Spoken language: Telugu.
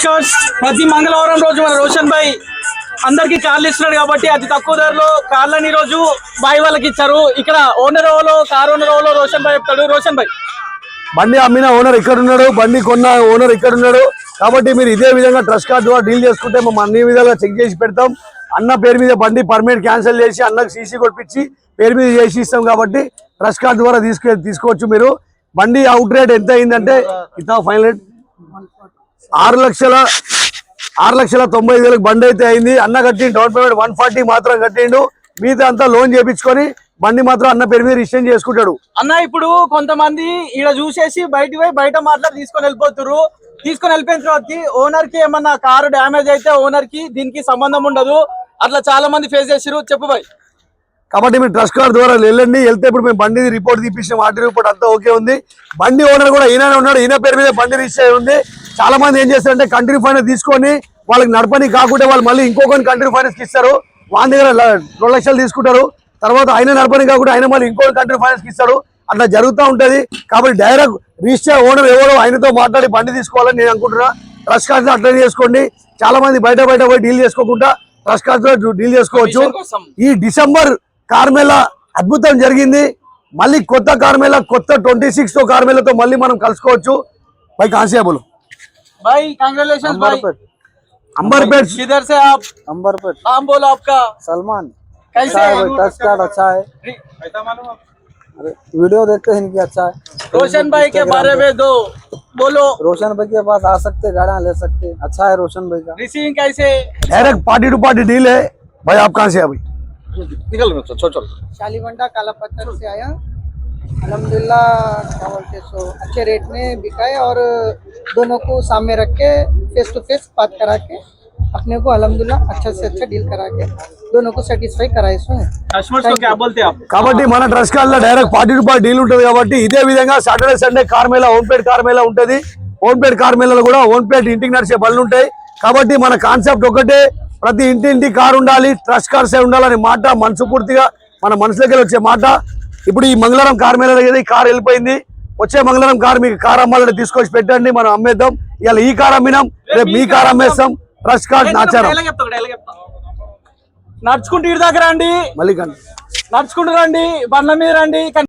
ట్రస్ట్ కార్డ్స్ ప్రతి మంగళవారం రోజు మన రోషన్ భాయ్ అందరికి కార్లు ఇస్తున్నాడు కాబట్టి అతి తక్కువ ధరలో కార్లని ఈ రోజు బాయ్ వాళ్ళకి ఇచ్చారు. ఇక్కడ owner Ola car owner Ola Roshan భాయ్ చెప్తాడు. రోషన్ భాయ్, బండి అమ్మిన ఓనర్ ఇక్కడ ఉన్నాడు, బండి కొన్న ఓనర్ ఇక్కడ ఉన్నాడు. కాబట్టి మీరు ఇదే విధంగా ట్రస్ట్ కార్డ్ ద్వారా డీల్ చేసుకుంటే మేము అన్ని విధాలుగా చెక్ చేసి పెడతాం. అన్న పేరు మీద బండి పర్మిట్ క్యాన్సిల్ చేసి అన్నకు సీసీ కొట్టించి పేరు మీద చేసి ఇస్తాం. కాబట్టి ట్రస్ట్ కార్డ్ ద్వారా తీసుకోవచ్చు. మీరు బండి అవుట్ రేట్ ఎంత అయిందంటే ఇంత ఫైనల్ రేట్ 6,90,000 బండి అయితే అయింది. అన్న కట్టి డౌన్ పేమెంట్ 140 మాత్రం కట్టిండు. మిగతా అంతా లోన్ చేయించుకొని బండి మాత్రం అన్న పేరు మీద రిజిస్ట్రేషన్ చేసుకుంటాడు. అన్న ఇప్పుడు కొంతమంది ఇక్కడ చూసేసి బయటికి పోయి బయట మాట్లాడి తీసుకొని వెళ్ళిపోతారు. తీసుకొని వెళ్ళిపోయిన తర్వాత ఓనర్ కి ఏమన్నా కారు డ్యామేజ్ అయితే ఓనర్ కి దీనికి సంబంధం ఉండదు. అట్లా చాలా మంది ఫేస్ చేసారు. చెప్పు బాయ్. కాబట్టి మీరు ట్రస్ట్ కార్డ్ ద్వారా వెళ్ళండి. వెళ్తే ఇప్పుడు మేము బండి రిపోర్ట్ తీపించాం, ఆర్టీ రిపోర్ట్ అంతా ఓకే ఉంది. బండి ఓనర్ కూడా ఈయననే ఉన్నాడు, ఈయన పేరు మీద బండి రిజిస్టర్ ఉంది. చాలా మంది ఏం చేస్తారంటే కంట్రీ ఫైనాన్స్ తీసుకొని వాళ్ళకి నడపని కాకుండా వాళ్ళు మళ్ళీ ఇంకొకరిని కంట్రీ ఫైనాన్స్ ఇస్తారు. వాళ్ళ దగ్గర 2 లక్షలు తీసుకుంటారు. తర్వాత ఆయన నడపని కాకుండా ఆయన మళ్ళీ ఇంకొకటి కంట్రీ ఫైనాన్స్ ఇస్తాడు. అట్లా జరుగుతూ ఉంటది. కాబట్టి డైరెక్ట్ రిజిస్టర్ ఓనర్ ఎవరో ఆయనతో మాట్లాడి బండి తీసుకోవాలని నేను అనుకుంటున్నా. ట్రస్ట్ కార్డ్ అట్లా చేసుకోండి. చాలా మంది బయట పోయి డీల్ చేసుకోకుండా ట్రస్ట్ కార్డ్ డీల్ చేసుకోవచ్చు. ఈ డిసెంబర్ కార్మేళా అద్భుతం జరిగింది. మళ్ళీ కొత్త కార్మేళా, కొత్త 26 కార్మేళాతో మళ్ళీ మనం కలుసుకోవచ్చు. भाई कहाँ से है बोलो भाई? कांग्रेचुलेशन भाई। अंबरपेट। किधर से आप? अंबरपेट। नाम बोलो आपका? सलमान। कैसे है? टच कार्ड अच्छा है। अरे वीडियो देखते हैं इनकी अच्छा है। रोशन भाई के बारे में दो बोलो। रोशन भाई के पास आ सकते, गाड़ियाँ ले सकते, अच्छा है रोशन भाई का। रिसीविंग कैसे? Direct party to party deal है। भाई आप कहाँ से है? भाई निकल चल शालीमंडा काला पत्थर से आया। अल्हम्दुलिल्लाह क्या बोलते सो अच्छे रेट में बिका है और दोनों को सामने रख के फेस टू फेस बात करा के अपने को अल्हम्दुलिल्लाह अच्छा से अच्छा डील करा के दोनों को सेटिस्फाई कराए इसमें। कस्टमर्स को क्या बोलते हैं आप? కాబట్టి మన ట్రస్ట్ కార్డ్ లో direct party to party deal ఉంటుంది. కాబట్టి ఇదే విధంగా సాటర్డే సండే కార్మేళా ఓన్పేట్ కార్మేళా ఉంటుంది. ఓన్పేట్ కార్మేళాలో కూడా ఓన్పేట్ ఇంటికి నడిచే బళ్ళు ఉంటాయి. కాబట్టి మన కాన్సెప్ట్ ఒకటే, ప్రతి ఇంటి కారు ఉండాలి, ట్రస్ట్ కార్డ్సే ఉండాలనే మాట మనస్ఫూర్తిగా మన మనసులోకి వచ్చే మాట. ఇప్పుడు ఈ మంగళవారం కార్ మేళ ఈ కార్ వెళ్ళిపోయింది. వచ్చే మంగళవారం కార్ మీకు కార్ అమ్మాలంటే తీసుకొచ్చి పెట్టండి, మనం అమ్మేద్దాం. ఇలా ఈ కార్ అమ్మినాం, రేపు మీ కార్ అమ్మేస్తాం. Trust card Nacharam. నడుచుకుంటూ ఇటు దగ్గర రండి, మళ్ళీ నడుచుకుంటూ రండి, బండ్ల మీద రండి.